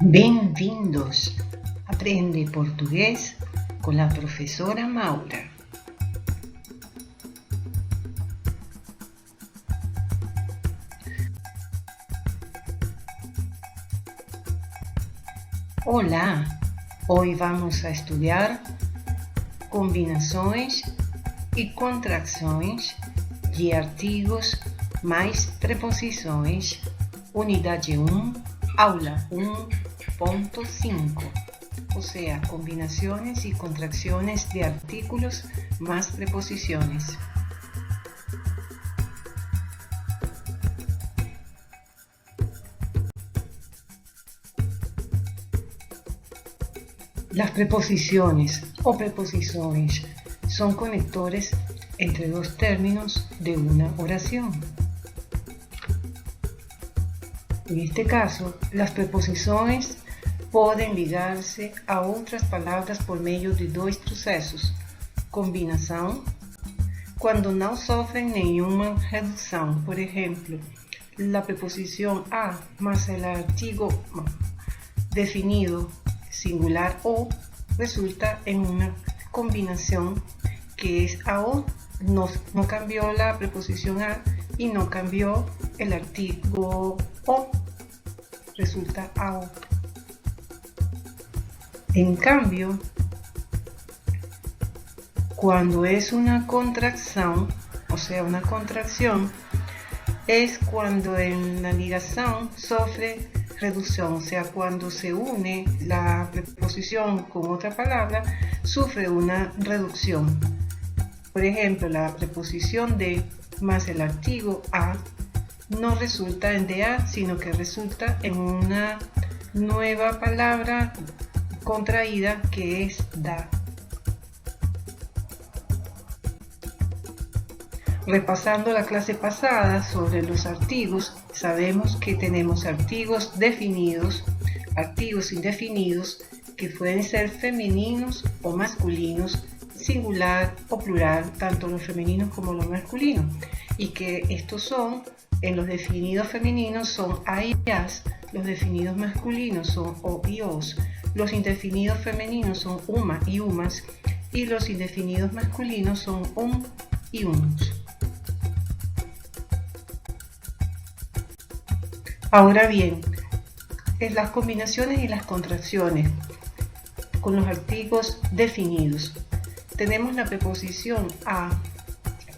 Bem-vindos! Aprende português com a professora Maura. Olá! Hoy vamos a estudiar combinações e contrações de artigos mais preposições, unidade 1, aula 1.5, o sea, combinaciones y contracciones de artículos más preposiciones. Las preposiciones o preposiciones son conectores entre dos términos de una oración. En este caso, las preposições podem ligar-se a outras palavras por meio de dois processos: combinação, quando não sofrem nenhuma redução. Por exemplo, a preposição a más el artigo definido singular o resulta en una combinación que es a o. No cambió la preposición a y no cambió el artículo o, resulta a o. En cambio, cuando es una contracción, o sea, una contracción, es cuando en la ligación sufre reducción, o sea, cuando se une la preposición con otra palabra, sufre una reducción. Por ejemplo, la preposición de más el artículo a no resulta en de a, sino que resulta en una nueva palabra contraída que es da. Repasando la clase pasada sobre los artigos, sabemos que tenemos artigos definidos, artigos indefinidos, que pueden ser femeninos o masculinos, singular o plural, tanto los femeninos como los masculinos, y que estos son, en los definidos femeninos son a y as, los definidos masculinos son o y os, los indefinidos femeninos son uma y umas, y los indefinidos masculinos son y unos. Ahora bien, en las combinaciones y las contracciones con los artículos definidos, tenemos la preposición a,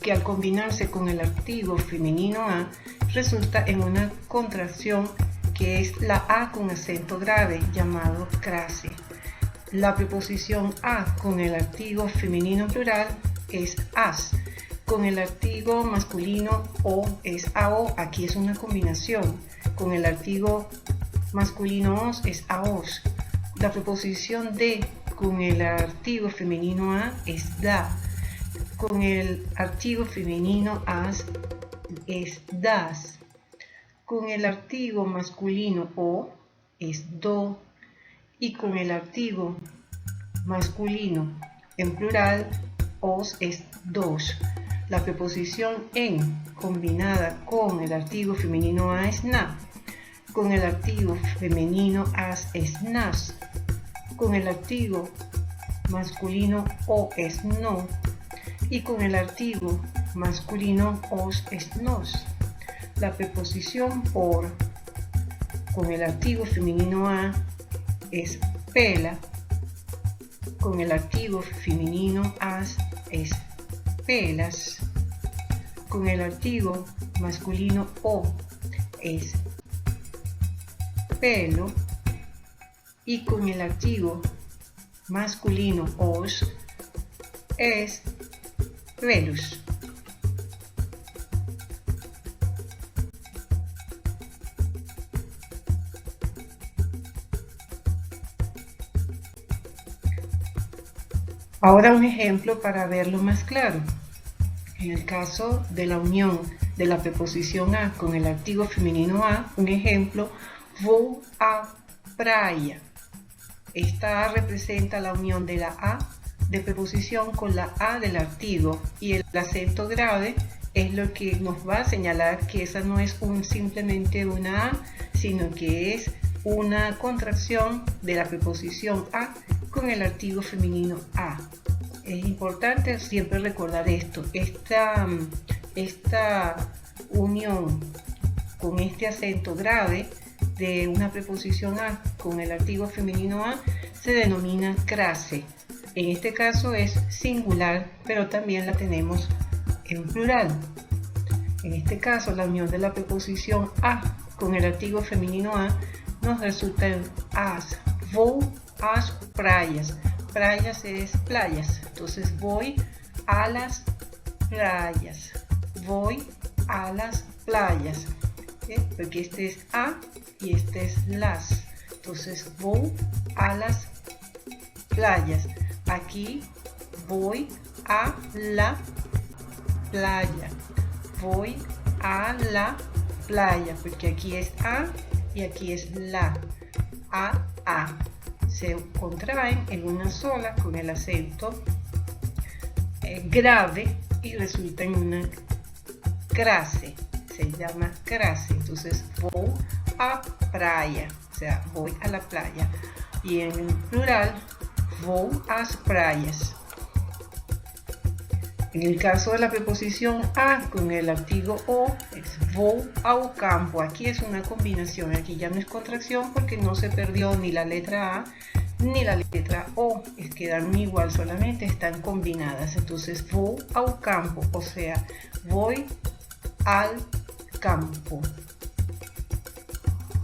que al combinarse con el artículo femenino a, resulta en una contracción que es la a con acento grave, llamado crase. La preposición a con el artículo femenino plural es as. Con el artículo masculino o es ao, aquí es una combinación. Con el artículo masculino os es aos. La preposición de con el artículo femenino a es da. Con el artículo femenino as es das. Con el artículo masculino o es do. Y con el artículo masculino en plural os es dos. La preposición en combinada con el artículo femenino a es na. Con el artículo femenino as es nas. Con el artículo masculino o es no. Y con el artículo masculino os es nos. La preposición por con el artículo femenino a es pela. Con el artículo femenino as es pelas. Con el artículo masculino o es pelo. Y con el artículo masculino os es velus. Ahora un ejemplo para verlo más claro. En el caso de la unión de la preposición a con el artículo femenino a, un ejemplo, vou à praia. Esta a representa la unión de la a de preposición con la a del artículo y el acento grave es lo que nos va a señalar que esa no es simplemente una a, sino que es una contracción de la preposición a con el artículo femenino a. Es importante siempre recordar esto. Esta unión con este acento grave de una preposición a con el artículo femenino a se denomina crase. En este caso es singular, pero también la tenemos en plural. En este caso, la unión de la preposición a con el artículo femenino a nos resulta en as. Vou às praias. Praias es playas. Entonces voy a las playas. Voy a las playas. ¿Sí? Porque este es a y este es las. Entonces voy a las playas. Aquí voy a la playa. Voy a la playa, porque aquí es a y aquí es la. A. Se contraen en una sola con el acento grave y resulta en una crase. Se llama crase. Entonces, voy a praia, o sea, voy a la playa. Y en el plural, voy às praias. En el caso de la preposición a con el artículo o, es vou ao campo. Aquí es una combinación, aquí ya no es contracción porque no se perdió ni la letra a ni la letra o, quedaron igual, solamente están combinadas. Entonces, vou ao campo, o sea, voy al campo.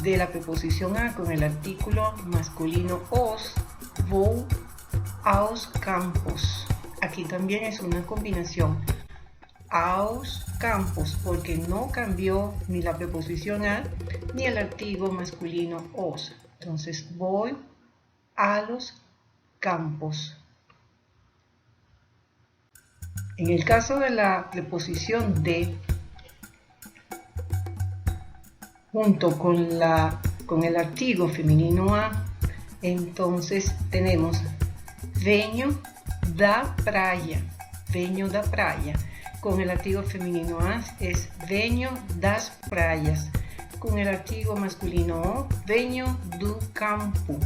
De la preposición a con el artículo masculino os, vou aos campos. Aquí también es una combinación, aos campos, porque no cambió ni la preposición a ni el artículo masculino os. Entonces, voy a los campos. En el caso de la preposición de, junto con el artículo femenino a, entonces tenemos venho da praia. Venho da praia. Con el artículo femenino a es venho das praias. Con el artículo masculino o, venho do campo.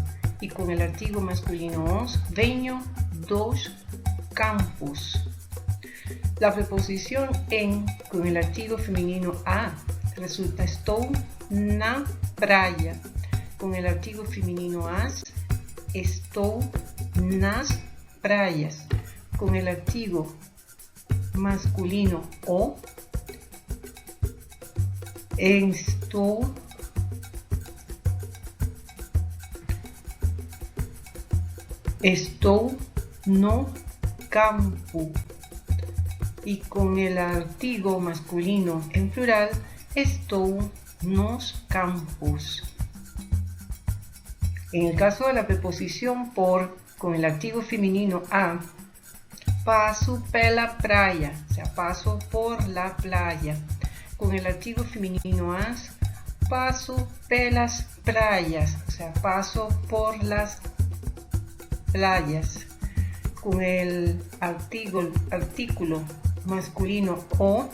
Y con el artículo masculino os, venho dos campos. La preposición en con el artículo femenino a resulta estou na praia. Con el artículo femenino as, estou nas praias. Con el artículo masculino o, estou no campo. Y con el artículo masculino en plural, estou nos campos. En el caso de la preposición por con el artículo femenino a, passo pela praia, o sea, paso por la playa. Con el artículo femenino as, paso pelas praias, o sea, paso por las playas. Con el artículo masculino o,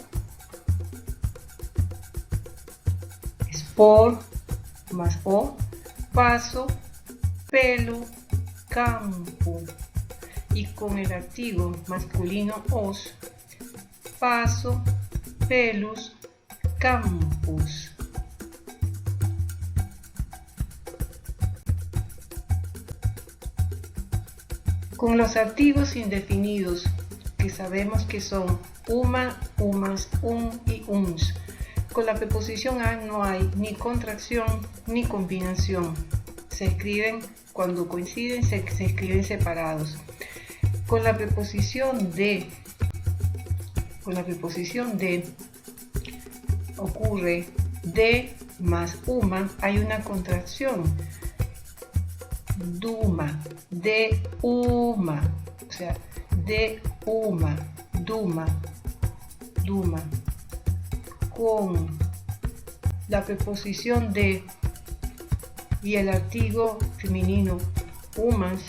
es por más o, paso pelo campo. Y con el artículo masculino os, paso pelos campos. Con los artigos indefinidos, que sabemos que son uma, umas, y uns, con la preposición a no hay ni contracción ni combinación. Se escriben, cuando coinciden, se escriben separados. Con la preposición de ocurre de más uma, hay una contracción. Duma, de uma, o sea, de uma, duma. Con la preposición de y el artículo femenino umas,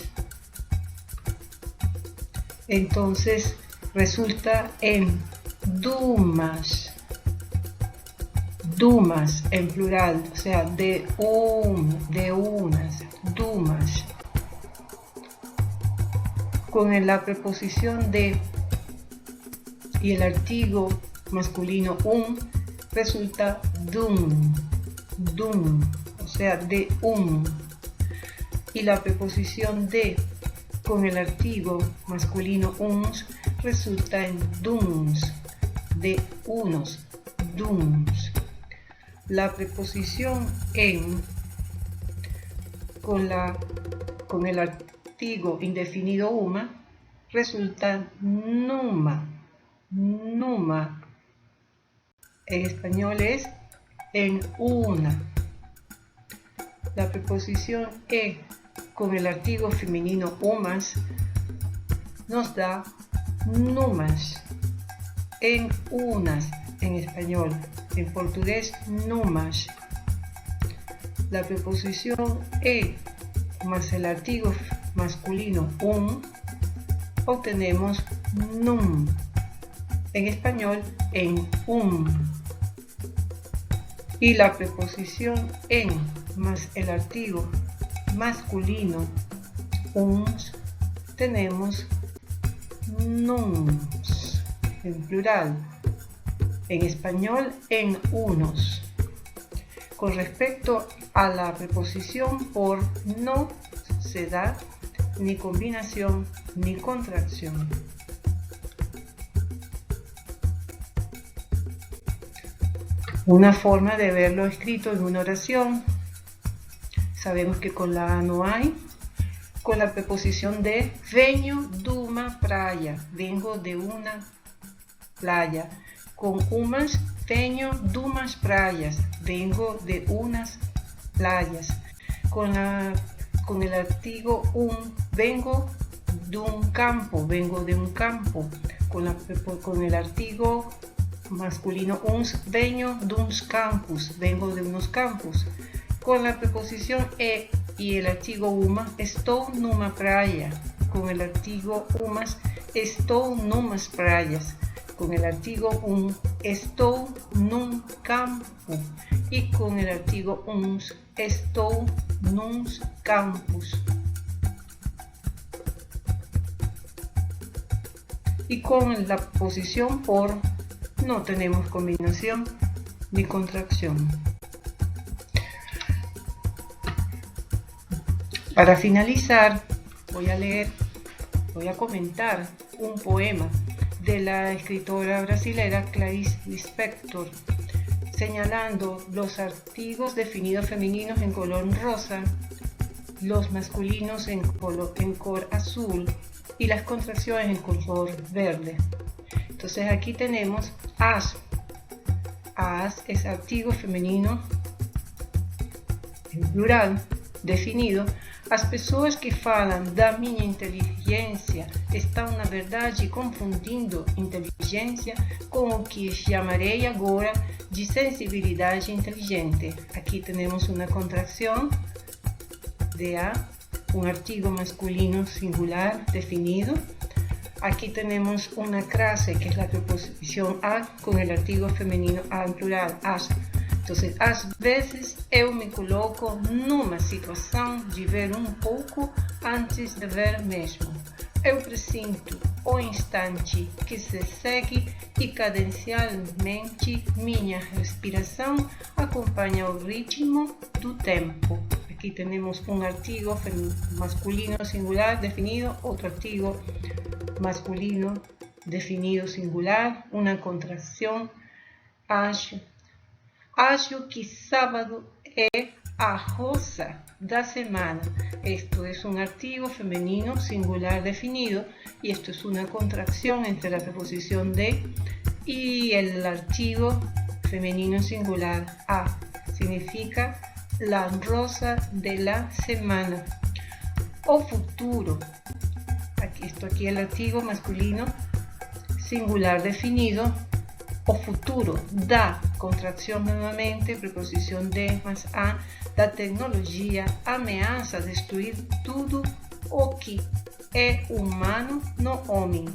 entonces resulta en dumas. dumas en plural, o sea, de unas, dumas. Con la preposición de y el artículo masculino resulta dum, o sea, de y la preposición de con el artículo masculino uns resulta en duns, de unos, duns. La preposición en con el artículo indefinido uma resulta numa. En español es en una. La preposición con el artículo femenino umas nos da numas, en unas en español, en portugués numas. La preposición más el artículo masculino obtenemos num, en español en y la preposición en más el artículo masculino uns tenemos nums, en plural, en español en unos. Con respecto a la preposición por, no se da ni combinación ni contracción. Una forma de verlo escrito en una oración. Sabemos que con la A no hay. Con la preposición de venho de uma praia, vengo de una playa. Con umas, venho de umas praias, vengo de unas playas. Con el artículo vengo de un campo, vengo de un campo. Con el artículo masculino uns, venho de uns campos, vengo de unos campos. Con la preposición y el artículo uma, estou numa praia. Con el artículo umas, estou numas praias. Con el artículo estou num campo. Y con el artículo uns, estou nuns campos. Y con la posición por no tenemos combinación ni contracción. Para finalizar, voy a comentar un poema de la escritora brasilera Clarice Lispector, señalando los artículos definidos femeninos en color rosa, los masculinos en color azul y las contracciones en color verde. Entonces aquí tenemos as. As es artigo feminino en plural definido. As pessoas que falam da minha inteligência estão, na verdade, confundindo inteligência com o que chamarei agora de sensibilidade inteligente. Aqui temos uma contracção de a, um artigo masculino singular definido. Aquí tenemos una crase que es la preposición a con el artículo femenino a en plural, as. Entonces, às vezes eu me coloco numa situação de ver um pouco antes de ver mesmo. Eu presinto o instante que se segue e cadencialmente minha respiração acompanha o ritmo do tempo. Aquí tenemos un artículo masculino singular definido, otro artículo masculino definido singular, una contracción. Acho que sábado é a roça da semana. Esto es un artículo femenino singular definido y esto es una contracción entre la preposición de y el artículo femenino singular a. Significa la rosa de la semana. O futuro. Aquí el artículo masculino singular definido. O futuro da, contracción nuevamente, preposición de más a, da tecnologia ameaça destruir tudo o que é humano no homem,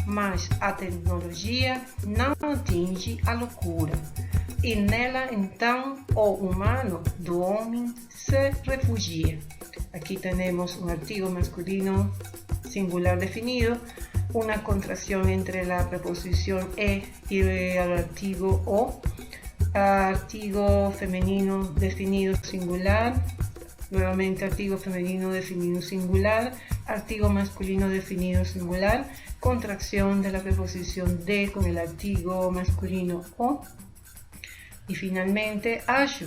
mas a tecnologia não atinge a loucura. e nela então o humano do homem se refugia. Aquí tenemos un artigo masculino singular definido, una contracción entre la preposición e y el artigo o, artigo femenino definido singular, nuevamente artigo femenino definido singular, artigo masculino definido singular, contracción de la preposición de con el artigo masculino o, e finalmente acho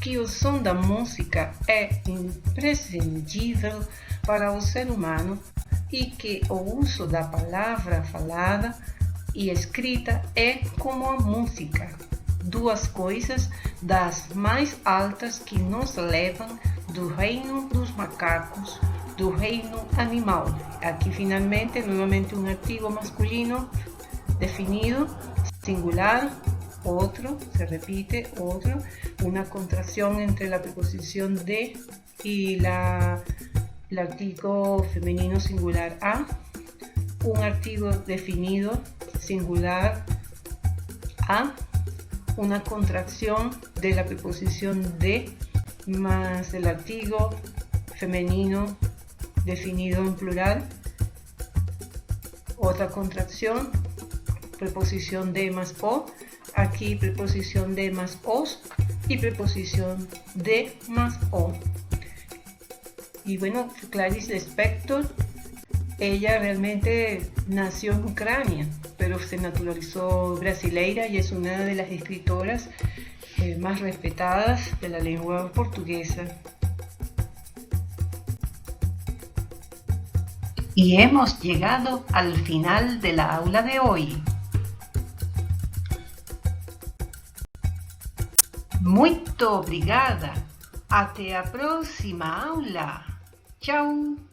que o som da música é imprescindível para o ser humano e que o uso da palavra falada e escrita é como a música, duas coisas das mais altas que nos levam do reino dos macacos, do reino animal. Aqui finalmente, nuevamente um artigo masculino definido, singular, otro, se repite, otro, una contracción entre la preposición de y el artículo femenino singular a, un artículo definido singular a, una contracción de la preposición de más el artículo femenino definido en plural, otra contracción, preposición de más o, aquí preposición de más os y preposición de más o. Y bueno, Clarice Lispector, ella realmente nació en Ucrania, pero se naturalizó brasileira y es una de las escritoras más respetadas de la lengua portuguesa. Y hemos llegado al final de la aula de hoy. Muito obrigada. Até a próxima aula. Tchau.